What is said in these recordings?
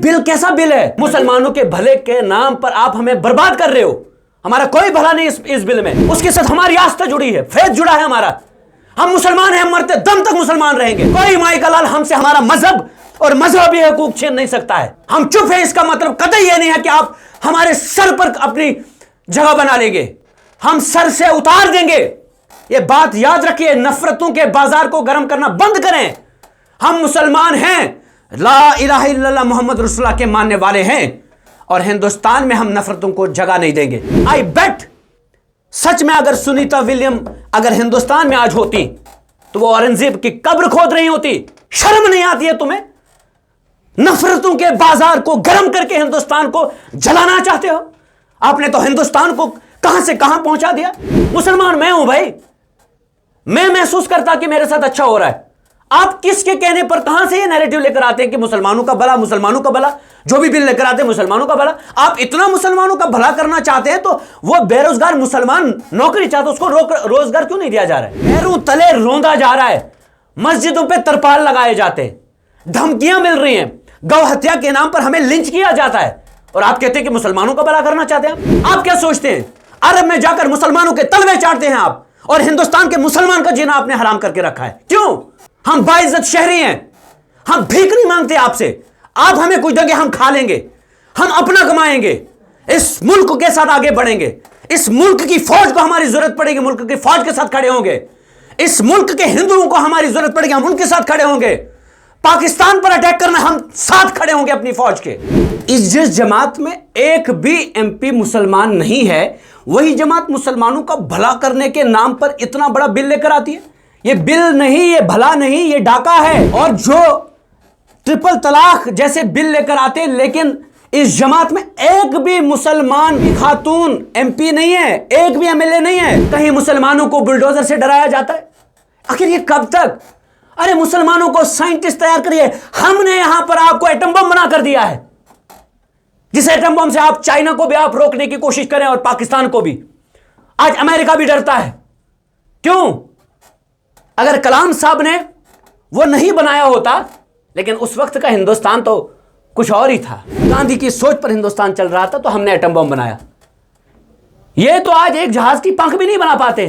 Bill कैसा bill है? मुसलमानों के भले के नाम पर आप हमें बर्बाद कर रहे हो। हमारा कोई भला नहीं इस बिल में। उसके साथ हमारी आस्था जुड़ी है, फेथ जुड़ा है हमारा। हम मुसलमान हैं, मरते दम तक मुसलमान रहेंगे। कोई माई का लाल हमसे हमारा मजहब और मजहबी हकूक छीन नहीं सकता है। हम चुप है, इसका मतलब कतई यह नहीं है कि आप हमारे सर पर अपनी जगह बना लेंगे। हम सर से उतार देंगे। यह बात याद रखिए, नफरतों के बाजार को गर्म करना बंद करें। हम मुसलमान हैं, ला इलाहा इल्लल्लाह मोहम्मद रसूलुल्लाह के मानने वाले हैं, और हिंदुस्तान में हम नफरतों को जगह नहीं देंगे। आई बेट, सच में अगर सुनीता विलियम अगर हिंदुस्तान में आज होती तो वो औरंगजेब की कब्र खोद रही होती। शर्म नहीं आती है तुम्हें? नफरतों के बाजार को गर्म करके हिंदुस्तान को जलाना चाहते हो। आपने तो हिंदुस्तान को कहां से कहां पहुंचा दिया। मुसलमान मैं हूं भाई, मैं महसूस करता कि मेरे साथ अच्छा हो रहा है। आप किसके कहने पर कहां से ये नैरेटिव लेकर आते हैं कि मुसलमानों का भला, मुसलमानों का भला? जो भी बिल लेकर आते हैं मुसलमानों का भला। आप इतना मुसलमानों का भला करना चाहते हैं तो वो बेरोजगार मुसलमान नौकरी चाहते, उसको रोजगार क्यों नहीं दिया जा रहा है? पैरों तले रोंदा जा रहा है, मस्जिदों पे तरपाल लगाए जाते हैं, धमकियां मिल रही हैं, गौ हत्या के नाम पर हमें लिंच किया जाता है, और आप कहते हैं कि मुसलमानों का भला करना चाहते हैं। आप क्या सोचते हैं? अरब में जाकर मुसलमानों के तलवे चाटते हैं आप, और हिंदुस्तान के मुसलमान का जीना आपने हराम करके रखा है। क्यों? हम बाइज्जत शहरी हैं, हम भीख नहीं मांगते आपसे। आप हमें कुछ दोगे, हम खा लेंगे, हम अपना कमाएंगे, इस मुल्क के साथ आगे बढ़ेंगे। इस मुल्क की फौज को हमारी जरूरत पड़ेगी, मुल्क की फौज के साथ खड़े होंगे। इस मुल्क के हिंदुओं को हमारी जरूरत पड़ेगी, हम उनके साथ खड़े होंगे। पाकिस्तान पर अटैक करना, हम साथ खड़े होंगे अपनी फौज के। जिस जमात में एक भी एमपी मुसलमान नहीं है, वही जमात मुसलमानों का भला करने के नाम पर इतना बड़ा बिल लेकर आती है। ये बिल नहीं, ये भला नहीं, ये डाका है। और जो ट्रिपल तलाक जैसे बिल लेकर आते हैं, लेकिन इस जमात में एक भी मुसलमान खातून एमपी नहीं है, एक भी एमएलए नहीं है। कहीं मुसलमानों को बुलडोजर से डराया जाता है। आखिर ये कब तक? अरे मुसलमानों को साइंटिस्ट तैयार करिए। हमने यहां पर आपको एटम बम बना कर दिया है, जिस एटम बम से आप चाइना को भी आप रोकने की कोशिश करें और पाकिस्तान को भी। आज अमेरिका भी डरता है। क्यों? अगर कलाम साहब ने वो नहीं बनाया होता, लेकिन उस वक्त का हिंदुस्तान तो कुछ और ही था। गांधी की सोच पर हिंदुस्तान चल रहा था, तो हमने एटम बम बनाया। ये तो आज एक जहाज की पंख भी नहीं बना पाते।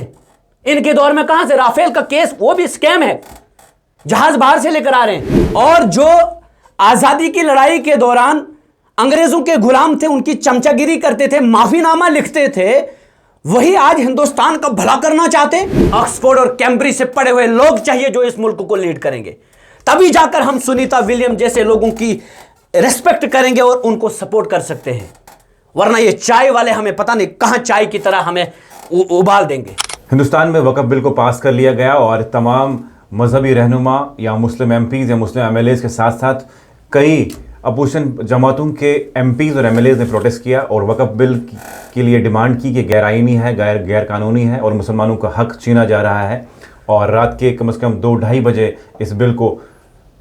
इनके दौर में कहां से? राफेल का केस, वो भी स्कैम है, जहाज बाहर से लेकर आ रहे हैं। और जो आजादी की लड़ाई के दौरान अंग्रेजों के गुलाम थे, उनकी चमचागिरी करते थे, माफीनामा लिखते थे, वही आज हिंदुस्तान का भला करना चाहते। ऑक्सफोर्ड और कैम्ब्रिज से पढ़े हुए लोग चाहिए जो इस मुल्क को लीड करेंगे। तभी जाकर हम सुनीता विलियम जैसे लोगों की रिस्पेक्ट करेंगे और उनको सपोर्ट कर सकते हैं। वरना ये चाय वाले हमें पता नहीं कहां चाय की तरह हमें उबाल देंगे। हिंदुस्तान में वक्फ बिल को पास कर लिया गया और तमाम मजहबी रहनुमा या मुस्लिम एमपीज़ या मुस्लिम एमएलएज़ के साथ साथ कई अपोजिशन जमातों के एमपीज़ और एमएलएज़ ने प्रोटेस्ट किया और वक्फ बिल के लिए डिमांड की कि गैर आइनी है, गैर कानूनी है और मुसलमानों का हक छीना जा रहा है। और रात के कम से कम 2-2:30 बजे इस बिल को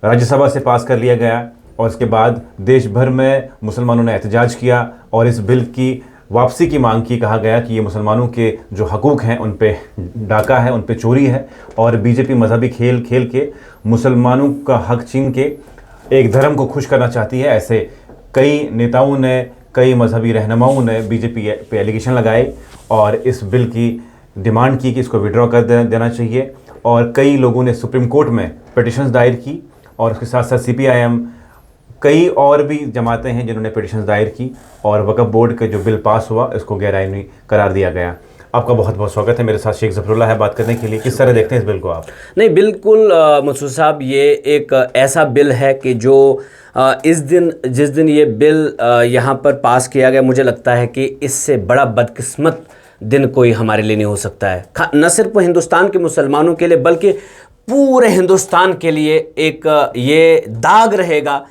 राज्यसभा से पास कर लिया गया और इसके बाद देश भर में मुसलमानों ने एहतजाज किया और इस बिल की वापसी की मांग की। कहा गया कि ये मुसलमानों के जो हकूक़ हैं उन पे डाका है, उन पे चोरी है और बीजेपी मजहबी खेल खेल के मुसलमानों का हक छीन के एक धर्म को खुश करना चाहती है। ऐसे कई नेताओं ने, कई मजहबी रहनुमाओं ने बीजेपी पे एलिगेशन लगाए और इस बिल की डिमांड की कि इसको विड्रॉ कर देना चाहिए। और कई लोगों ने सुप्रीम कोर्ट में पिटिशंस दायर की और उसके साथ साथ सीपीआईएम, कई और भी जमातें हैं जिन्होंने पिटिशंस दायर की और वक्फ बोर्ड के जो बिल पास हुआ इसको गैर आइनी करार दिया गया। आपका बहुत बहुत स्वागत है। मेरे साथ शेख ज़फरुल्लाह है बात करने के लिए। किस तरह देखते हैं इस बिल को आप? नहीं, बिल्कुल मसूद साहब, ये एक ऐसा बिल है कि जो जिस दिन ये बिल यहाँ पर पास किया गया, मुझे लगता है कि इससे बड़ा बदकिस्मत दिन कोई हमारे लिए नहीं हो सकता है। न सिर्फ हिंदुस्तान के मुसलमानों के लिए बल्कि पूरे हिंदुस्तान के लिए एक ये दाग रहेगा,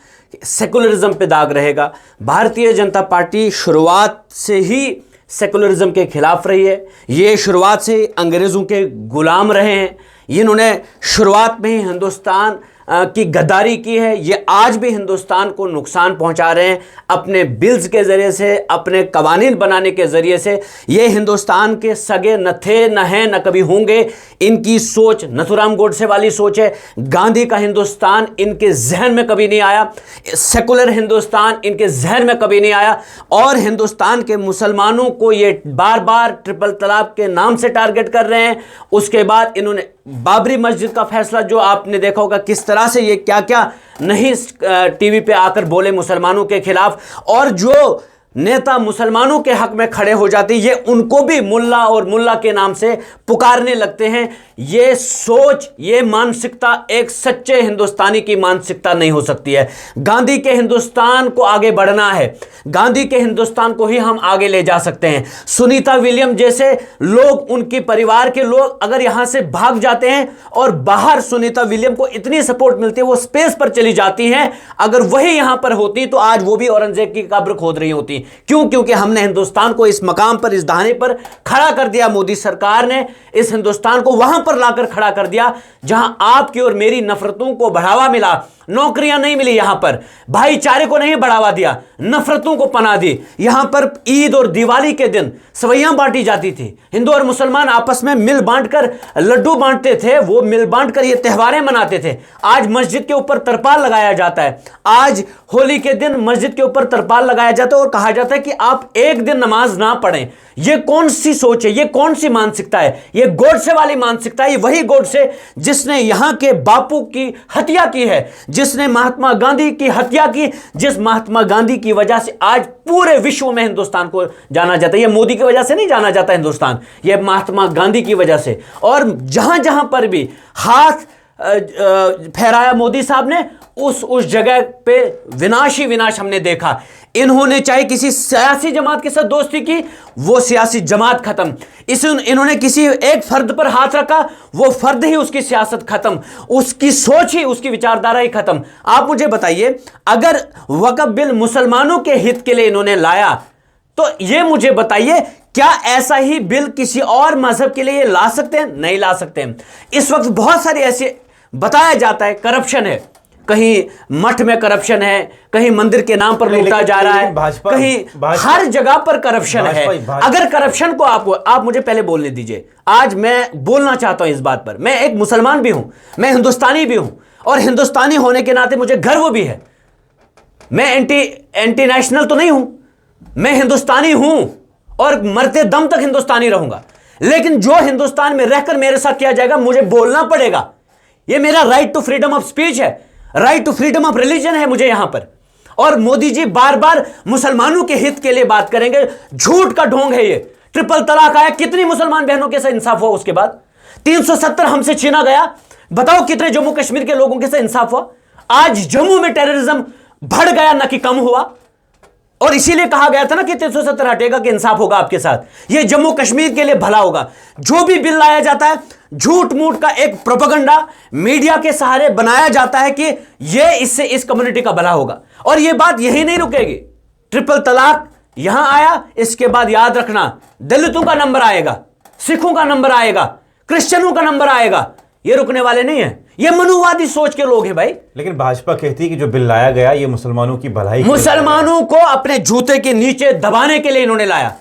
सेकुलरिज्म पे दाग रहेगा। भारतीय जनता पार्टी शुरुआत से ही सेकुलरिज्म के खिलाफ रही है। ये शुरुआत से अंग्रेज़ों के गुलाम रहे हैं। इन्होंने शुरुआत में ही हिंदुस्तान की गद्दारी की है, ये आज भी हिंदुस्तान को नुकसान पहुंचा रहे हैं अपने बिल्स के ज़रिए से, अपने कवानीन बनाने के ज़रिए से। ये हिंदुस्तान के सगे न थे, न हैं, न कभी होंगे। इनकी सोच नथुराम गोडसे वाली सोच है। गांधी का हिंदुस्तान इनके जहन में कभी नहीं आया, सेकुलर हिंदुस्तान इनके जहन में कभी नहीं आया। और हिंदुस्तान के मुसलमानों को ये बार बार ट्रिपल तलाक के नाम से टारगेट कर रहे हैं। उसके बाद इन्होंने बाबरी मस्जिद का फैसला, जो आपने देखा होगा किस तरह से ये क्या क्या नहीं टीवी पे आकर बोले मुसलमानों के खिलाफ, और जो नेता मुसलमानों के हक में खड़े हो जाते ये उनको भी मुल्ला और मुल्ला के नाम से पुकारने लगते हैं। ये सोच, ये मानसिकता एक सच्चे हिंदुस्तानी की मानसिकता नहीं हो सकती है। गांधी के हिंदुस्तान को आगे बढ़ना है, गांधी के हिंदुस्तान को ही हम आगे ले जा सकते हैं। सुनीता विलियम जैसे लोग, उनके परिवार के लोग अगर यहां से भाग जाते हैं और बाहर सुनीता विलियम को इतनी सपोर्ट मिलती है, वो स्पेस पर चली जाती हैं, अगर वही यहां पर होती तो आज वो भी औरंगजेब की कब्र खोद रही होती। क्यों? क्योंकि हमने हिंदुस्तान को इस मकाम पर, इस दहाने पर खड़ा कर दिया। मोदी सरकार ने इस हिंदुस्तान को वहां पर लाकर खड़ा कर दिया जहां आपकी और मेरी नफरतों को बढ़ावा मिला। नौकरियां नहीं मिली, यहां पर भाईचारे को नहीं बढ़ावा दिया, नफरतों को पनाह दी। यहां पर ईद और दिवाली के दिन सवैयां बांटी जाती थी, हिंदू और मुसलमान आपस में मिल बांटकर लड्डू बांटते थे, वो मिल बांटकर ये त्योहारें मनाते थे। आज मस्जिद के ऊपर तरपाल लगाया जाता है, आज होली के दिन मस्जिद के ऊपर तरपाल लगाया जाता है और कहा जाता है कि आप एक दिन नमाज ना पढ़ें। ये कौन सी सोच है, ये कौन सी मानसिकता है? ये गोडसे वाली मानसिकता है। वही गोडसे जिसने यहां के बापू की हत्या की है, जिसने महात्मा गांधी की हत्या की, जिस महात्मा गांधी की वजह से आज पूरे विश्व में हिंदुस्तान को जाना जाता है। ये मोदी की वजह से नहीं जाना जाता हिंदुस्तान, ये महात्मा गांधी की वजह से। और जहां जहां पर भी हाथ फहराया मोदी साहब ने, उस जगह पे विनाश ही विनाश हमने देखा। इन्होंने चाहे किसी सियासी जमात के साथ दोस्ती की, वो सियासी जमात खत्म। इन्होंने किसी एक फर्द पर हाथ रखा, वो फर्द ही उसकी सियासत खत्म, उसकी सोच ही, उसकी विचारधारा ही खत्म। आप मुझे बताइए, अगर वक्फ बिल मुसलमानों के हित के लिए इन्होंने लाया, तो ये मुझे बताइए क्या ऐसा ही बिल किसी और मजहब के लिए ला सकते हैं? नहीं ला सकते हैं। इस वक्त बहुत सारे ऐसे बताया जाता है करप्शन है, कहीं मठ में करप्शन है, कहीं मंदिर के नाम पर लूटा जा रहा है, कहीं हर जगह पर करप्शन है। अगर करप्शन को आप मुझे पहले बोलने दीजिए। आज मैं बोलना चाहता हूं इस बात पर। मैं एक मुसलमान भी हूं, मैं हिंदुस्तानी भी हूं, और हिंदुस्तानी होने के नाते मुझे गर्व भी है। मैं एंटी नेशनल तो नहीं हूं, मैं हिंदुस्तानी हूं और मरते दम तक हिंदुस्तानी रहूंगा। लेकिन जो हिंदुस्तान में रहकर मेरे साथ किया जाएगा, मुझे बोलना पड़ेगा। यह मेरा right to freedom of speech है, right to freedom of religion है मुझे यहां पर। और मोदी जी बार बार मुसलमानों के हित के लिए बात करेंगे, झूठ का ढोंग है ये। ट्रिपल तलाक आया, कितनी मुसलमान बहनों के साथ इंसाफ हुआ? उसके बाद 370 हमसे छीना गया, बताओ कितने जम्मू कश्मीर के लोगों के साथ इंसाफ हुआ? आज जम्मू में टेररिज्म बढ़ गया, ना कि कम हुआ। और इसीलिए कहा गया था ना कि 370 हटेगा कि इंसाफ होगा आपके साथ। यह जम्मू कश्मीर के लिए भला होगा। जो भी बिल लाया जाता है, झूठ मूठ का एक प्रोपेगेंडा मीडिया के सहारे बनाया जाता है कि यह इससे इस कम्युनिटी का भला होगा। और यह बात यही नहीं रुकेगी। ट्रिपल तलाक यहां आया, इसके बाद याद रखना दलितों का नंबर आएगा, सिखों का नंबर आएगा, क्रिश्चियनों का नंबर आएगा। ये रुकने वाले नहीं है। ये मनुवादी सोच के लोग हैं भाई। लेकिन भाजपा कहती है कि जो बिल लाया गया ये मुसलमानों की भलाई, मुसलमानों को अपने जूते के नीचे दबाने के लिए इन्होंने लाया।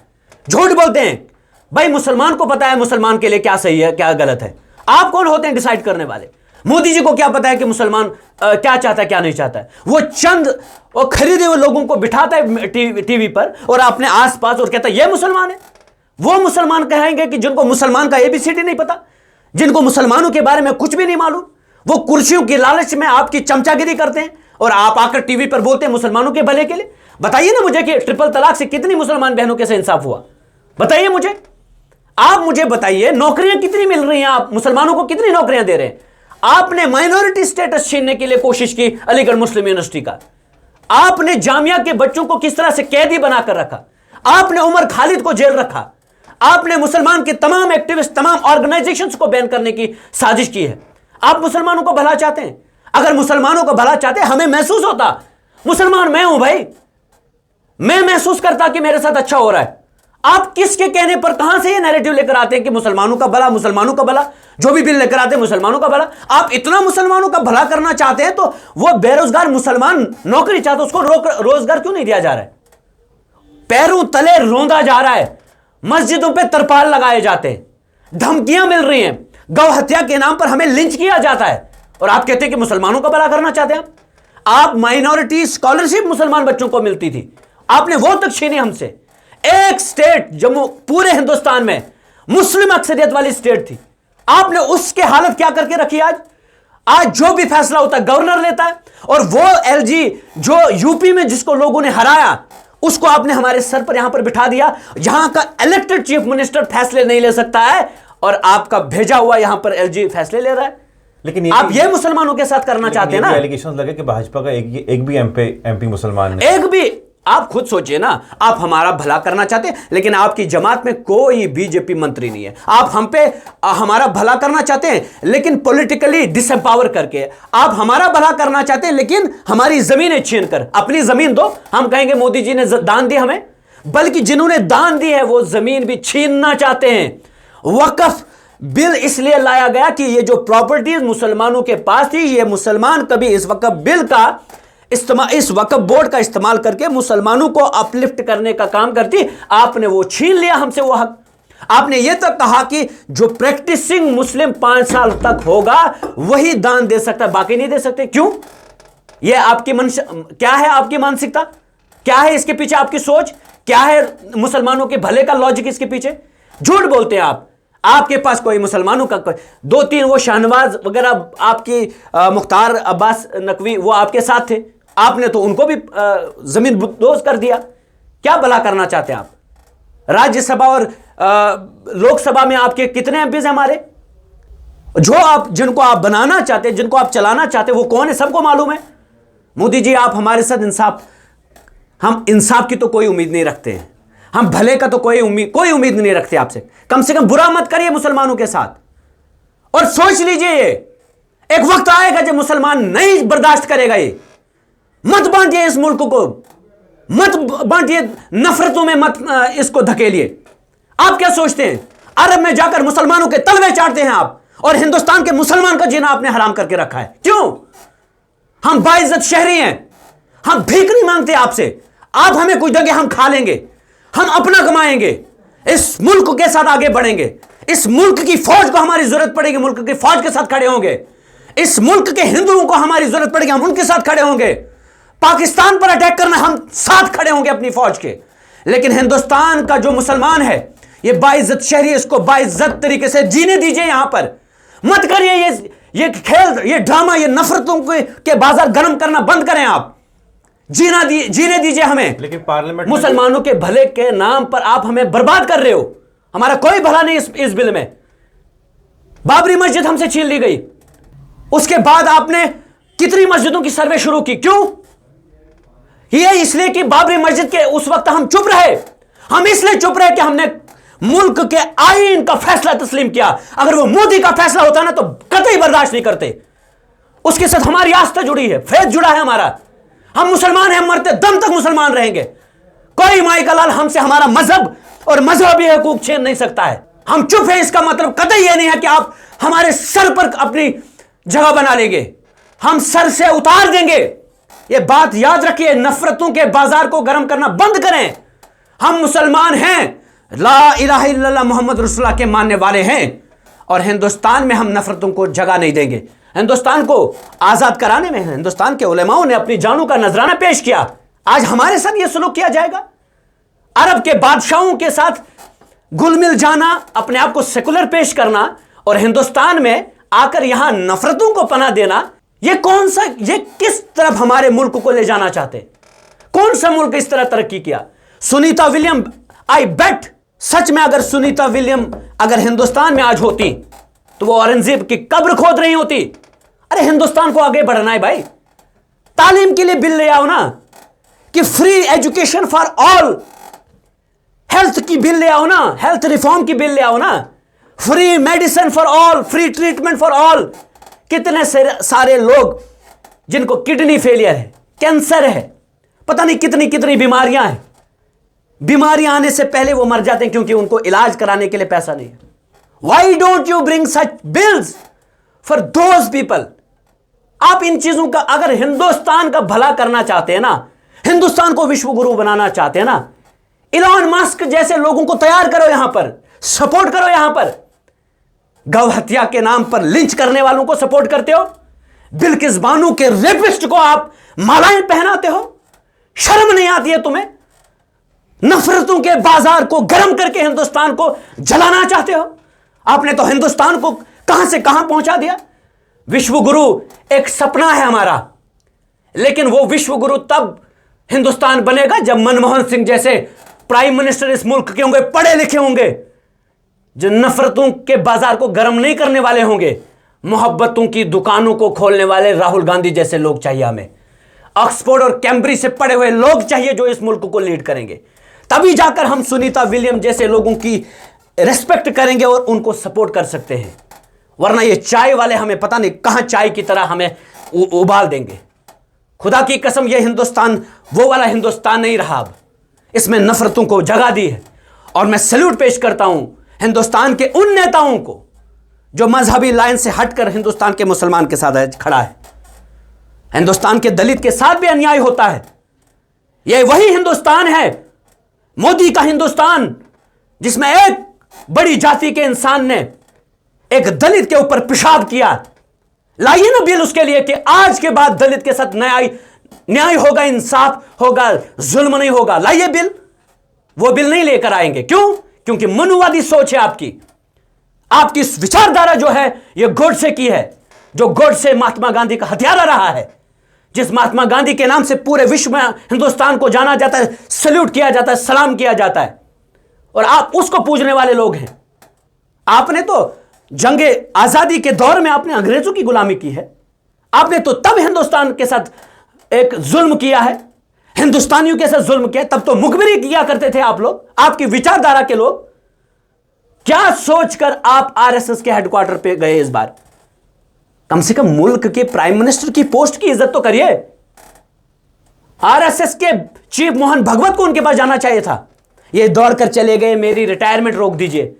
झूठ बोलते हैं भाई। मुसलमान को पता है मुसलमान के लिए क्या सही है क्या गलत है। आप कौन होते हैं डिसाइड करने वाले? मोदी जी को क्या पता है कि मुसलमान क्या चाहता है क्या नहीं चाहता है? वो चंद और खरीदे हुए लोगों को बिठाता है टीवी पर और अपने आसपास और कहता है ये मुसलमान है। वो मुसलमान कहेंगे कि जिनको मुसलमान का एबीसीडी नहीं पता, जिनको मुसलमानों के बारे में कुछ भी नहीं मालूम, वो कुर्सियों की लालच में आपकी चमचागिरी करते हैं और आप आकर टीवी पर बोलते हैं मुसलमानों के भले के लिए। बताइए ना मुझे कि ट्रिपल तलाक से कितनी मुसलमान बहनों के साथ इंसाफ हुआ? बताइए मुझे। आप मुझे बताइए नौकरियां कितनी मिल रही हैं? आप मुसलमानों को कितनी नौकरियां दे रहे हैं? आपने माइनॉरिटी स्टेटस छीनने के लिए कोशिश की अलीगढ़ मुस्लिम यूनिवर्सिटी का। आपने जामिया के बच्चों को किस तरह से कैदी बनाकर रखा। आपने उमर खालिद को जेल रखा। आपने मुसलमान के तमाम एक्टिविस्ट, तमाम ऑर्गेनाइजेशंस को बैन करने की साजिश की है। आप मुसलमानों को भला चाहते हैं? अगर मुसलमानों को भला चाहते हैं, हमें महसूस होता मुसलमान मैं हूं भाई, मैं महसूस करता कि मेरे साथ अच्छा हो रहा है। आप किसके कहने पर कहां से ये नैरेटिव लेकर आते हैं कि मुसलमानों का भला, मुसलमानों का भला, जो भी बिल लेकर आते हैं मुसलमानों का भला। आप इतना मुसलमानों का भला करना चाहते हैं तो वो बेरोजगार मुसलमान नौकरी चाहते, उसको रोजगार क्यों नहीं दिया जा रहा है? पैरों तले रोंदा जा रहा है, मस्जिदों पे तरपाल लगाए जाते हैं, धमकियां मिल रही हैं, गौ हत्या के नाम पर हमें लिंच किया जाता है, और आप कहते हैं कि मुसलमानों का भला करना चाहते हैं। आप माइनॉरिटी स्कॉलरशिप मुसलमान बच्चों को मिलती थी, आपने वो तक छीनी हमसे। एक स्टेट जम्मू, पूरे हिंदुस्तान में मुस्लिम अक्सरियत वाली स्टेट थी, आपने उसके हालत क्या करके रखी। आज जो भी फैसला होता है गवर्नर लेता है, और वो एलजी जो यूपी में जिसको लोगों ने हराया उसको आपने हमारे सर पर यहां पर बिठा दिया। यहां का इलेक्टेड चीफ मिनिस्टर फैसले नहीं ले सकता है और आपका भेजा हुआ यहां पर एलजी फैसले ले रहा है। लेकिन आप ये मुसलमानों के साथ करना चाहते हैं ना। एलिगेशन लगे कि भाजपा का एक भी एमपी मुसलमान नहीं। एक भी, आप खुद सोचिए ना, आप हमारा भला करना चाहते हैं लेकिन आपकी जमात में कोई बीजेपी मंत्री नहीं है। आप हम पे हमारा भला करना चाहते हैं लेकिन पॉलिटिकली डिसएम्पावर करके। आप हमारा भला करना चाहते हैं लेकिन हमारी जमीनें छीन कर। अपनी जमीन दो, हम कहेंगे मोदी जी ने दान दी हमें, बल्कि जिन्होंने दान दी है वो जमीन भी छीनना चाहते हैं। वक्फ बिल इसलिए लाया गया कि ये जो प्रॉपर्टीज मुसलमानों के पास थी, ये मुसलमान कभी इस वक्फ बिल का इस्तेमाल, इस वक्फ बोर्ड का इस्तेमाल करके मुसलमानों को अपलिफ्ट करने का काम करती। आपने वो छीन लिया हमसे वो हक। आपने ये तक कहा कि जो प्रैक्टिसिंग मुस्लिम 5 साल तक होगा वही दान दे सकता है, बाकी नहीं दे सकते। क्यों? ये आपकी क्या है? आपकी मानसिकता क्या है? इसके पीछे आपकी सोच क्या है? मुसलमानों के भले का लॉजिक इसके पीछे? झूठ बोलते हैं आप। आपके पास कोई मुसलमानों का 2-3 वो शाहनवाज वगैरह, आपकी मुख्तार अब्बास नकवी, वो आपके साथ थे, आपने तो उनको भी जमीन बुलडोज कर दिया। क्या भला करना चाहते हैं आप? राज्यसभा और लोकसभा में आपके कितने एमपीज हैं हमारे? जिनको आप बनाना चाहते हैं, जिनको आप चलाना चाहते हैं, वो कौन है? सबको मालूम है। मोदी जी, आप हमारे साथ हम इंसाफ की तो कोई उम्मीद नहीं रखते हैं, हम भले का तो कोई उम्मीद नहीं रखते आपसे। कम से कम बुरा मत करिए मुसलमानों के साथ। और सोच लीजिए एक वक्त आएगा जब मुसलमान नहीं बर्दाश्त करेगा। ये मत बांटिए इस मुल्क को, मत बांटिए नफरतों में, मत इसको धकेलिए। आप क्या सोचते हैं? अरब में जाकर मुसलमानों के तलवे चाटते हैं आप, और हिंदुस्तान के मुसलमान का जीना आपने हराम करके रखा है। क्यों? हम बाइज्जत शहरी हैं, हम भीख नहीं मांगते आपसे। आप हमें कुछ देंगे, हम खा लेंगे, हम अपना कमाएंगे, इस मुल्क के साथ आगे बढ़ेंगे। इस मुल्क की फौज को हमारी जरूरत पड़ेगी, मुल्क की फौज के साथ खड़े होंगे। इस मुल्क के हिंदुओं को हमारी जरूरत पड़ेगी, हम उनके साथ खड़े होंगे। पाकिस्तान पर अटैक करना, हम साथ खड़े होंगे अपनी फौज के। लेकिन हिंदुस्तान का जो मुसलमान है, ये बाइज्जत शहरी, इसको बाइज्जत तरीके से जीने दीजिए। यहां पर मत करिए ये खेल, ये ड्रामा, ये नफरतों के बाजार गर्म करना बंद करें। आप जीने दीजिए हमें। लेकिन पार्लियामेंट मुसलमानों के भले के नाम पर आप हमें बर्बाद कर रहे हो। हमारा कोई भला नहीं इस बिल में। बाबरी मस्जिद हमसे छीन ली गई, उसके बाद आपने कितनी मस्जिदों की सर्वे शुरू की। क्यों? ये इसलिए कि बाबरी मस्जिद के उस वक्त हम चुप रहे। हम इसलिए चुप रहे कि हमने मुल्क के आईन का फैसला तस्लीम किया। अगर वो मोदी का फैसला होता ना तो कतई बर्दाश्त नहीं करते। उसके साथ हमारी आस्था जुड़ी है, फेथ जुड़ा है हमारा। हम मुसलमान हैं, मरते दम तक मुसलमान रहेंगे। कोई माई का लाल हमसे हमारा मजहब और मजहबी हकूक छीन नहीं सकता है। हम चुप हैं, इसका मतलब कतई यह नहीं है कि आप हमारे सर पर अपनी जगह बना लेंगे। हम सर से उतार देंगे। यह बात याद रखिए, नफरतों के बाजार को गर्म करना बंद करें। हम मुसलमान हैं, ला इलाहा इल्लल्लाह मोहम्मद रसूलुल्लाह के मानने वाले हैं, और हिंदुस्तान में हम नफरतों को जगह नहीं देंगे। हिंदुस्तान को आजाद कराने में हिंदुस्तान के उलेमाओं ने अपनी जानों का नजराना पेश किया। आज हमारे साथ यह सलूक किया जाएगा? अरब के बादशाहों के साथ घुल मिल जाना, अपने आप को सेकुलर पेश करना, और हिंदुस्तान में आकर यहां नफरतों को पनाह देना, यह किस तरफ हमारे मुल्क को ले जाना चाहते? कौन सा मुल्क इस तरह तरक्की किया? सुनीता विलियम, आई बेट, सच में अगर सुनीता विलियम अगर हिंदुस्तान में आज होती तो वो औरंगजेब की कब्र खोद रही होती। अरे हिंदुस्तान को आगे बढ़ना है भाई। तालीम के लिए बिल ले आओ ना, कि free education for all. Health की बिल ले आओ ना, हेल्थ रिफॉर्म की बिल ले आओ ना। Free medicine for all, free treatment for all. कितने सारे लोग जिनको किडनी फेलियर है, कैंसर है, पता नहीं कितनी कितनी बीमारियां हैं, बीमारी आने से पहले वो मर जाते हैं क्योंकि उनको इलाज कराने के लिए पैसा नहीं है। Why don't you bring such bills for those people? आप इन चीजों का, अगर हिंदुस्तान का भला करना चाहते हैं ना, हिंदुस्तान को विश्व गुरु बनाना चाहते हैं ना, इलॉन मस्क जैसे लोगों को तैयार करो, यहां पर सपोर्ट करो। यहां पर गौ हत्या के नाम पर लिंच करने वालों को सपोर्ट करते हो, बिल्किस बानो के रेपिस्ट को आप मालाएं पहनाते हो। शर्म नहीं आती है तुम्हें? नफरतों के बाजार को गर्म करके हिंदुस्तान को जलाना चाहते हो। आपने तो हिंदुस्तान को कहां से कहां पहुंचा दिया। विश्व गुरु एक सपना है हमारा, लेकिन वो विश्व गुरु तब हिंदुस्तान बनेगा जब मनमोहन सिंह जैसे प्राइम मिनिस्टर इस मुल्क के होंगे, पढ़े लिखे होंगे, जो नफरतों के बाजार को गर्म नहीं करने वाले होंगे। मोहब्बतों की दुकानों को खोलने वाले राहुल गांधी जैसे लोग चाहिए हमें। ऑक्सफोर्ड और कैम्ब्रिज से पढ़े हुए लोग चाहिए जो इस मुल्क को लीड करेंगे। तभी जाकर हम सुनीता विलियम जैसे लोगों की रिस्पेक्ट करेंगे और उनको सपोर्ट कर सकते हैं। वरना ये चाय वाले हमें पता नहीं कहां चाय की तरह हमें उबाल देंगे। खुदा की कसम, ये हिंदुस्तान वो वाला हिंदुस्तान नहीं रहा। अब इसमें नफरतों को जगह दी है। और मैं सैल्यूट पेश करता हूं हिंदुस्तान के उन नेताओं को जो मजहबी लाइन से हटकर हिंदुस्तान के मुसलमान के साथ खड़ा है। हिंदुस्तान के दलित के साथ भी अन्याय होता है। यह वही हिंदुस्तान है, मोदी का हिंदुस्तान, जिसमें एक बड़ी जाति के इंसान ने एक दलित के ऊपर पेशाब किया। लाइए ना बिल उसके लिए कि आज के बाद दलित के साथ न्याय होगा, इंसाफ होगा, जुल्म नहीं होगा। लाइए बिल। वो बिल नहीं लेकर आएंगे। क्यों? क्योंकि मनुवादी सोच है आपकी विचारधारा जो है ये गोडसे की है, जो गोडसे महात्मा गांधी का हथियारा रहा है, जिस महात्मा गांधी के नाम से पूरे विश्व में हिंदुस्तान को जाना जाता है, सैल्यूट किया जाता है, सलाम किया जाता है, और आप उसको पूजने वाले लोग हैं। आपने तो जंगे आजादी के दौर में आपने अंग्रेजों की गुलामी की है। आपने तो तब हिंदुस्तान के साथ एक जुल्म किया है, हिंदुस्तानियों के साथ जुल्म किया। तब तो मुखबिरी किया करते थे आप लोग, आपकी विचारधारा के लोग। क्या सोचकर आप आरएसएस के हेडक्वार्टर पे गए इस बार? कम से कम मुल्क के प्राइम मिनिस्टर की पोस्ट की इज्जत तो करिए। आरएसएस के चीफ मोहन भगवत को उनके पास जाना चाहिए था। ये दौड़कर चले गए, मेरी रिटायरमेंट रोक दीजिए,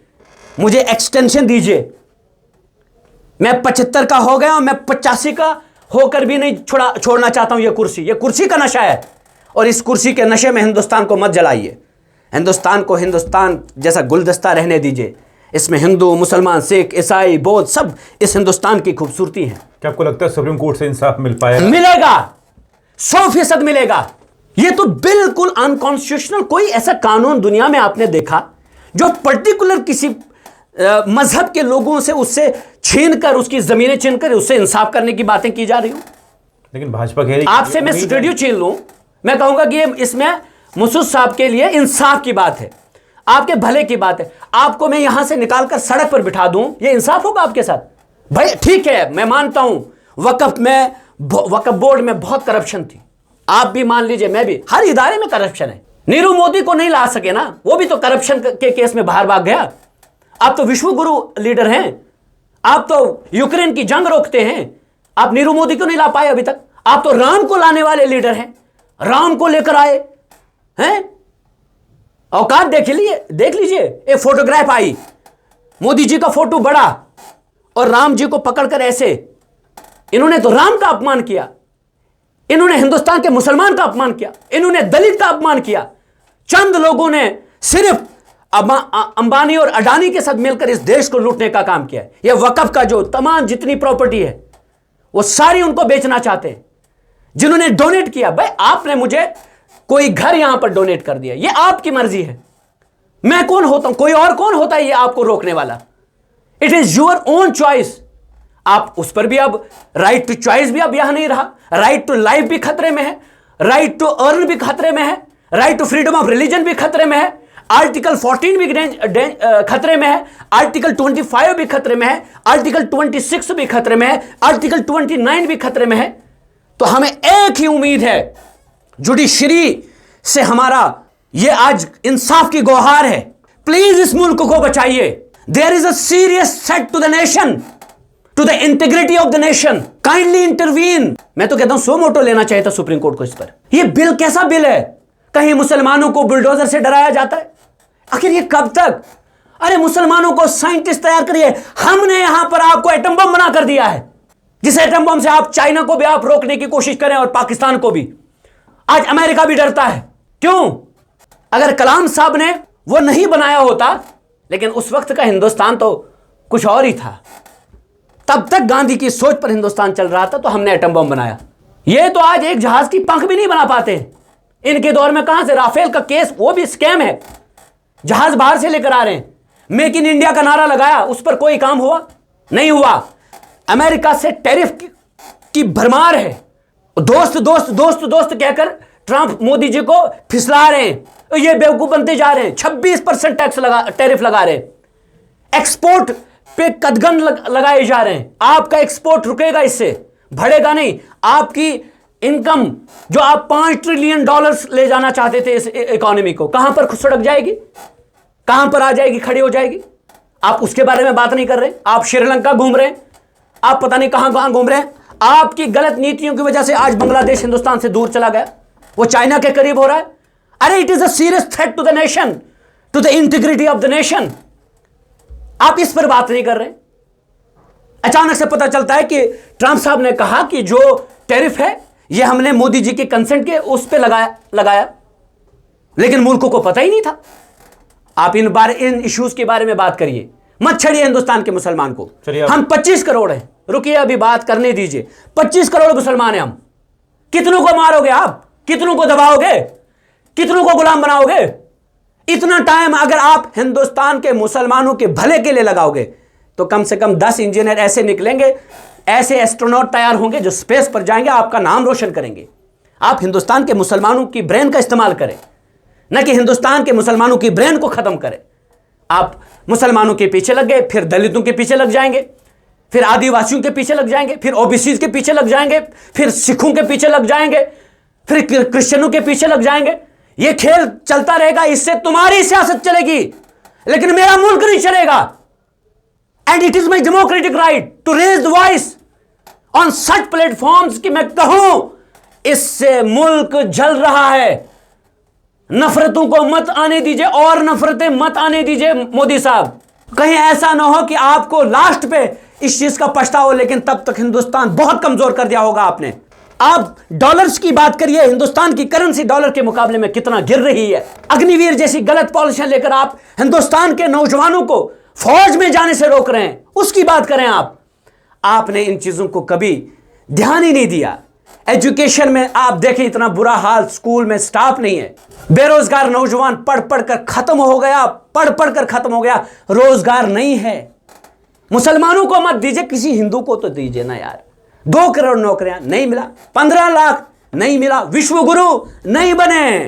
मुझे एक्सटेंशन दीजिए, मैं 75 का हो गया, मैं 85 का होकर भी नहीं छोड़ना चाहता हूं। ये कुर्सी का नशा है, और इस कुर्सी के नशे में हिंदुस्तान को मत जलाइए। हिंदुस्तान को हिंदुस्तान जैसा गुलदस्ता रहने दीजिए। इसमें हिंदू, मुसलमान, सिख, ईसाई, बौद्ध सब इस हिंदुस्तान की खूबसूरती है। क्या आपको लगता है सुप्रीम कोर्ट से इंसाफ मिल पाएगा? मिलेगा, 100% मिलेगा। ये तो बिल्कुल अनकॉन्स्टिट्यूशनल, कोई ऐसा कानून दुनिया में आपने देखा जो पर्टिकुलर किसी मजहब के लोगों से उससे छीनकर, उसकी जमीनें छीनकर उससे इंसाफ करने की बातें की जा रही हो? लेकिन भाजपा कह रही है आपसे मैं स्टूडियो छीन लूं, मैं कहूंगा कि इसमें मसूद साहब के लिए इंसाफ की बात है, आपके भले की बात है। आपको मैं यहां से निकालकर सड़क पर बिठा दूं, यह इंसाफ होगा आपके साथ? भाई ठीक है, मैं मानता हूं वक्फ बोर्ड में बहुत करप्शन थी, आप भी मान लीजिए, मैं भी, हर इदारे में करप्शन है। नीरू मोदी को नहीं ला सके ना, वो भी तो करप्शन के केस में बाहर भाग गया। आप तो विश्व गुरु लीडर हैं, आप तो यूक्रेन की जंग रोकते हैं, आप नीरू मोदी को नहीं ला पाए अभी तक। आप तो राम को लाने वाले लीडर हैं, राम को लेकर आए हैं। औकात देख लीजिए, एक फोटोग्राफ आई, मोदी जी का फोटो बड़ा और राम जी को पकड़कर ऐसे, इन्होंने तो राम का अपमान किया, इन्होंने हिंदुस्तान के मुसलमान का अपमान किया, इन्होंने दलित का अपमान किया। चंद लोगों ने सिर्फ अंबानी और अडानी के साथ मिलकर इस देश को लूटने का काम किया है। यह वक्फ का जो तमाम जितनी प्रॉपर्टी है वो सारी उनको बेचना चाहते हैं। जिन्होंने डोनेट किया, भाई आपने मुझे कोई घर यहां पर डोनेट कर दिया, यह आपकी मर्जी है, मैं कौन होता हूं, कोई और कौन होता है ये आपको रोकने वाला? It is your own choice. आप उस पर भी अब राइट टू चॉइस भी अब यहां नहीं रहा, राइट टू लाइफ भी खतरे में है, राइट टू अर्न भी खतरे में है, right to freedom of religion भी खतरे में है, आर्टिकल 14 भी खतरे में है, आर्टिकल 25 भी खतरे में है, आर्टिकल 26 भी खतरे में है, आर्टिकल 29 भी खतरे में है। तो हमें एक ही उम्मीद है, जुडिशरी से हमारा ये आज इंसाफ की गुहार है, प्लीज इस मुल्क को बचाइए। There is a serious threat to the nation, to the integrity of the nation, kindly intervene. मैं तो कहता हूं 100 मोटो लेना चाहिए था सुप्रीम कोर्ट को इस पर। यह बिल कैसा बिल है? कहीं मुसलमानों को बुलडोजर से डराया जाता है। आखिर ये कब तक? अरे मुसलमानों को साइंटिस्ट तैयार करिए, हमने यहां पर आपको एटम बम बना कर दिया है, जिस एटम बम से आप चाइना को भी आप रोकने की कोशिश करें और पाकिस्तान को भी। आज अमेरिका भी डरता है। क्यों? अगर कलाम साहब ने वो नहीं बनाया होता, लेकिन उस वक्त का हिंदुस्तान तो कुछ और ही था, तब तक गांधी की सोच पर हिंदुस्तान चल रहा था, तो हमने एटम बम बनाया। ये तो आज एक जहाज की पंख भी नहीं बना पाते। इनके दौर में कहां से? राफेल का केस, वो भी स्कैम है, जहाज बाहर से लेकर आ रहे हैं। मेक इन इंडिया का नारा लगाया, उस पर कोई काम हुआ? नहीं हुआ। अमेरिका से टैरिफ की भरमार है, दोस्त दोस्त दोस्त दोस्त कहकर ट्रंप मोदी जी को फिसला रहे हैं, ये बेवकूफ बनते जा रहे हैं। 26% टैरिफ लगा रहे हैं, एक्सपोर्ट पे कदगन लगाए जा रहे हैं। आपका एक्सपोर्ट रुकेगा, इससे बढ़ेगा नहीं। आपकी इनकम जो आप $5 ट्रिलियन ले जाना चाहते थे इस इकोनॉमी को, कहां पर सड़क जाएगी? कहां पर आ जाएगी, खड़ी हो जाएगी? आप उसके बारे में बात नहीं कर रहे। आप श्रीलंका घूम रहे हैं, आप पता नहीं कहां कहां घूम रहे हैं। आपकी गलत नीतियों की वजह से आज बांग्लादेश हिंदुस्तान से दूर चला गया, वो चाइना के करीब हो रहा है। अरे it is a serious threat to the nation, to the integrity of the nation. आप इस पर बात नहीं कर रहे। अचानक से पता चलता है कि ट्रंप साहब ने कहा कि जो टैरिफ है ये हमने मोदी जी के कंसेंट के उस पे लगाया, लेकिन मुल्कों को पता ही नहीं था। आप इन इश्यूज के बारे में बात करिए, मत छड़िए हिंदुस्तान के मुसलमान को। हम 25 करोड़ हैं, रुकिए अभी बात करने दीजिए। 25 करोड़ मुसलमान हैं हम। कितनों को मारोगे आप? कितनों को दबाओगे? कितनों को गुलाम बनाओगे? इतना टाइम अगर आप हिंदुस्तान के मुसलमानों के भले के लिए लगाओगे तो कम से कम 10 इंजीनियर ऐसे निकलेंगे, ऐसे एस्ट्रोनॉट तैयार होंगे जो स्पेस पर जाएंगे, आपका नाम रोशन करेंगे। आप हिंदुस्तान के मुसलमानों की ब्रेन का इस्तेमाल करें, न कि हिंदुस्तान के मुसलमानों की ब्रेन को खत्म करें। आप मुसलमानों के पीछे लग गए, फिर दलितों के पीछे लग जाएंगे, फिर आदिवासियों के पीछे लग जाएंगे, फिर ओबीसी के पीछे लग जाएंगे, फिर सिखों के पीछे लग जाएंगे, फिर क्रिश्चियनों के पीछे लग जाएंगे। यह खेल चलता रहेगा। इससे तुम्हारी सियासत चलेगी, लेकिन मेरा मुल्क नहीं चलेगा। And it is my democratic right to raise the voice on such platforms कि मैं कहूं इससे मुल्क जल रहा है। नफरतों को मत आने दीजिए और नफरतें मत आने दीजिए मोदी साहब। कहीं ऐसा ना हो कि आपको लास्ट पे इस चीज का पछतावा हो, लेकिन तब तक हिंदुस्तान बहुत कमजोर कर दिया होगा आपने। आप डॉलर्स की बात करिए, हिंदुस्तान की करेंसी डॉलर के मुकाबले में कितना गिर रही है। अग्निवीर जैसी गलत पॉलिसियां लेकर आप हिंदुस्तान के नौजवानों को फौज में जाने से रोक रहे हैं, उसकी बात करें आप। आपने इन चीजों को कभी ध्यान ही नहीं दिया। एजुकेशन में आप देखें इतना बुरा हाल, स्कूल में स्टाफ नहीं है, बेरोजगार नौजवान पढ़ पढ़ कर खत्म हो गया, पढ़ पढ़ कर खत्म हो गया, रोजगार नहीं है। मुसलमानों को मत दीजिए, किसी हिंदू को तो दीजिए ना यार। 2 करोड़ नौकरियां नहीं मिला, 15 लाख नहीं मिला, विश्व गुरु नहीं बने।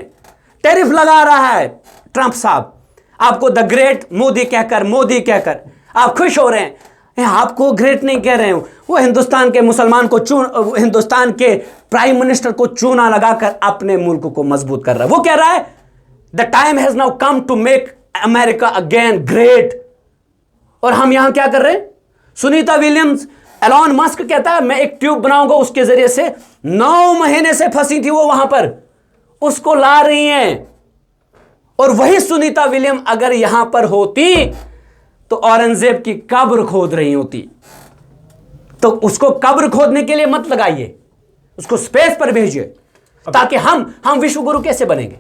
टैरिफ लगा रहा है ट्रंप साहब, आपको द ग्रेट मोदी कहकर आप खुश हो रहे हैं। आपको ग्रेट नहीं कह रहे हो, वो हिंदुस्तान के मुसलमान को हिंदुस्तान के प्राइम मिनिस्टर को चूना लगाकर अपने मुल्क को मजबूत कर रहा है। वो कह रहा है the time has now come to make America again great. और हम यहां क्या कर रहे हैं? सुनीता विलियम्स, एलॉन मस्क कहता है मैं एक ट्यूब बनाऊंगा, उसके जरिए से 9 महीने से फंसी थी वो वहां पर, उसको ला रही हैं। और वही सुनीता विलियम अगर यहां पर होती तो औरंगजेब की कब्र खोद रही होती। तो उसको कब्र खोदने के लिए मत लगाइए, उसको स्पेस पर भेजिए, ताकि हम विश्व गुरु कैसे बनेंगे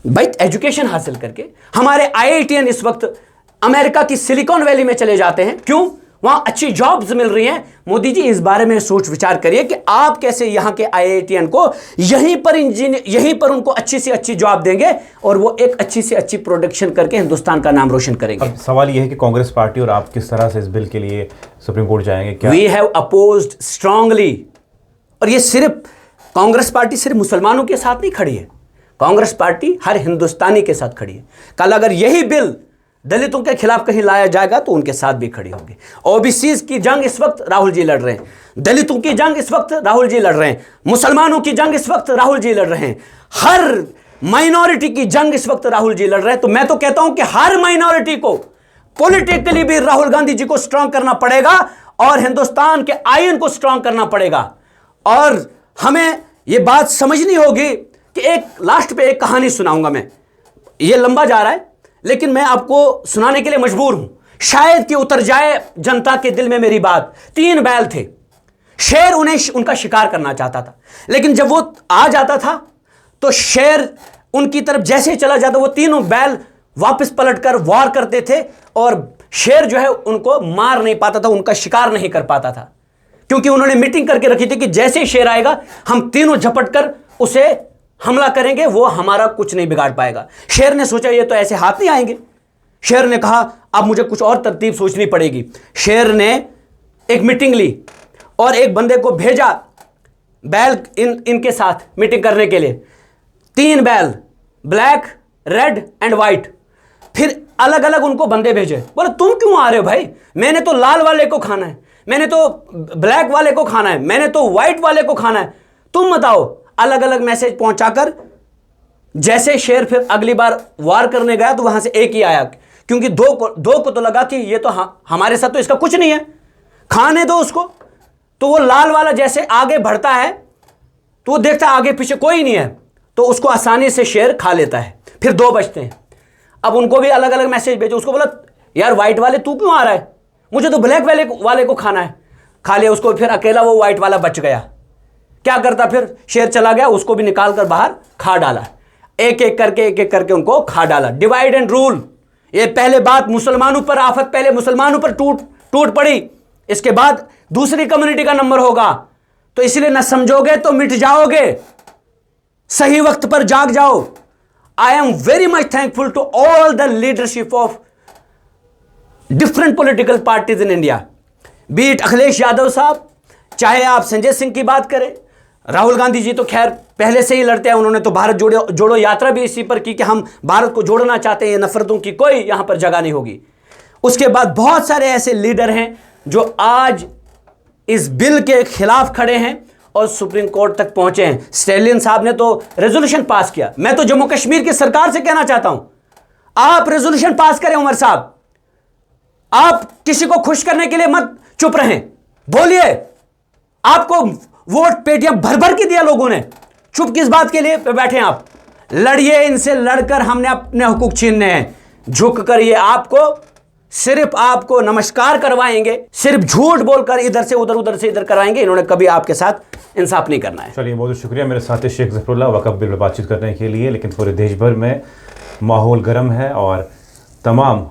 भाई? एजुकेशन हासिल करके हमारे आईआईटीएन इस वक्त अमेरिका की सिलिकॉन वैली में चले जाते हैं। क्यों? वहां अच्छी जॉब्स मिल रही हैं। मोदी जी इस बारे में सोच विचार करिए कि आप कैसे यहां के आईआईटीएन को यहीं पर उनको अच्छी से अच्छी जॉब देंगे और वो एक अच्छी से अच्छी प्रोडक्शन करके हिंदुस्तान का नाम रोशन करेंगे। अब सवाल यह है कि कांग्रेस पार्टी और आप किस तरह से इस बिल के लिए सुप्रीम कोर्ट जाएंगे? क्या वी हैव अपोज्ड स्ट्रांगली। और ये सिर्फ कांग्रेस पार्टी सिर्फ मुसलमानों के साथ नहीं खड़ी है, कांग्रेस पार्टी हर हिंदुस्तानी के साथ खड़ी है। कल अगर यही बिल दलितों के खिलाफ कहीं लाया जाएगा तो उनके साथ भी खड़ी होगी। ओबीसीज की जंग इस वक्त राहुल जी लड़ रहे हैं, दलितों की जंग इस वक्त राहुल जी लड़ रहे हैं, मुसलमानों की जंग इस वक्त राहुल जी लड़ रहे हैं, हर माइनॉरिटी की जंग इस वक्त राहुल जी लड़ रहे हैं। तो मैं तो कहता हूं कि हर माइनॉरिटी को पॉलिटिकली भी राहुल गांधी जी को स्ट्रांग करना पड़ेगा और हिंदुस्तान के आईन को स्ट्रांग करना पड़ेगा। और हमें यह बात समझनी होगी कि एक लास्ट पे एक कहानी सुनाऊंगा मैं, ये लंबा जा रहा है लेकिन मैं आपको सुनाने के लिए मजबूर हूं, शायद कि उतर जाए जनता के दिल में मेरी बात। 3 बैल थे, शेर उनका शिकार करना चाहता था, लेकिन जब वो आ जाता था तो शेर उनकी तरफ जैसे ही चला जाता, वो तीनों बैल वापस पलटकर वार करते थे और शेर जो है उनको मार नहीं पाता था, उनका शिकार नहीं कर पाता था, क्योंकि उन्होंने मीटिंग करके रखी थी कि जैसे ही शेर आएगा हम तीनों झपट कर उसे हमला करेंगे, वो हमारा कुछ नहीं बिगाड़ पाएगा। शेर ने सोचा ये तो ऐसे हाथ नहीं आएंगे। शेर ने कहा अब मुझे कुछ और तरतीब सोचनी पड़ेगी। शेर ने एक मीटिंग ली और एक बंदे को भेजा बैल इनके साथ मीटिंग करने के लिए। 3 बैल, ब्लैक, रेड एंड वाइट। फिर अलग अलग उनको बंदे भेजे। बोले तुम क्यों आ रहे हो भाई, मैंने तो लाल वाले को खाना है, मैंने तो ब्लैक वाले को खाना है, मैंने तो वाइट वाले को खाना है, तुम बताओ। अलग अलग मैसेज पहुंचाकर जैसे शेर फिर अगली बार वार करने गया तो वहां से एक ही आया, क्योंकि दो को तो लगा कि ये तो हमारे साथ तो इसका कुछ नहीं है, खाने दो उसको। तो वो लाल वाला जैसे आगे बढ़ता है तो वो देखता है आगे पीछे कोई नहीं है, तो उसको आसानी से शेर खा लेता है। फिर 2 बचते हैं, अब उनको भी अलग अलग मैसेज भेजो। उसको बोला यार वाइट वाले तू क्यों आ रहा है, मुझे तो ब्लैक वाले को खाना है। खा लिया उसको, फिर अकेला वो वाइट वाला बच गया। क्या करता फिर, शेर चला गया, उसको भी निकाल कर बाहर खा डाला। एक एक करके उनको खा डाला। डिवाइड एंड रूल, ये पहले बात मुसलमानों पर आफत, पहले मुसलमानों पर टूट पड़ी, इसके बाद दूसरी कम्युनिटी का नंबर होगा। तो इसलिए ना समझोगे तो मिट जाओगे, सही वक्त पर जाग जाओ। I am very much thankful to all the leadership of different political parties in India, be it Akhilesh Yadav साहब, चाहे आप संजय सिंह की बात करें, राहुल गांधी जी तो खैर पहले से ही लड़ते हैं, उन्होंने तो भारत जोड़ो यात्रा भी इसी पर की कि हम भारत को जोड़ना चाहते हैं, नफरतों की कोई यहां पर जगह नहीं होगी। उसके बाद बहुत सारे ऐसे लीडर हैं जो आज इस बिल के खिलाफ खड़े हैं और सुप्रीम कोर्ट तक पहुंचे हैं। स्टैलिन साहब ने तो रेजोल्यूशन पास किया। मैं तो जम्मू कश्मीर की सरकार से कहना चाहता हूं, आप रेजोल्यूशन पास करें। उमर साहब, आप किसी को खुश करने के लिए मत चुप रहें, बोलिए। आपको वोट पेटियां भर भर के दिया लोगों ने, चुप किस बात के लिए बैठे आप? लड़िए, इनसे लड़कर हमने अपने हुकूक छीनने हैं। झुक कर ये सिर्फ आपको नमस्कार करवाएंगे, सिर्फ झूठ बोलकर इधर से उधर से इधर करवाएंगे। इन्होंने कभी आपके साथ इंसाफ नहीं करना है। चलिए, बहुत शुक्रिया मेरे साथी शेख ज़फरुल्लाह वक़्फ़ बिल पर बातचीत करने के लिए। लेकिन पूरे देश भर में माहौल गर्म है और तमाम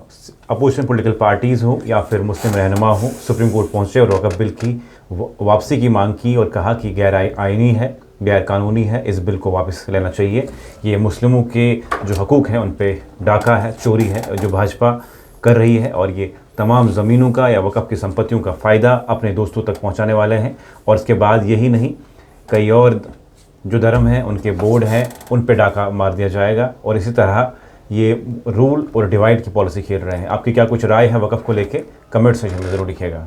अपोजिशन पॉलिटिकल पार्टीज़ हों या फिर मुस्लिम रहनुमा हों, सुप्रीम कोर्ट पहुंचे और वक़्फ़ बिल की वापसी की मांग की और कहा कि गैर आइनी है, गैर कानूनी है, इस बिल को वापस लेना चाहिए। ये मुस्लिमों के जो हकूक़ हैं उन पे डाका है, चोरी है जो भाजपा कर रही है, और ये तमाम ज़मीनों का या वक़्फ़ की संपत्तियों का फ़ायदा अपने दोस्तों तक पहुंचाने वाले हैं। और इसके बाद यही नहीं, कई और जो धर्म हैं उनके बोर्ड हैं उन पे डाका मार दिया जाएगा। और इसी तरह ये रूल और डिवाइड की पॉलिसी खेल रहे हैं। आपकी क्या कुछ राय है वक़्फ़ को लेके, कमेंट सेक्शन में ज़रूर लिखिएगा।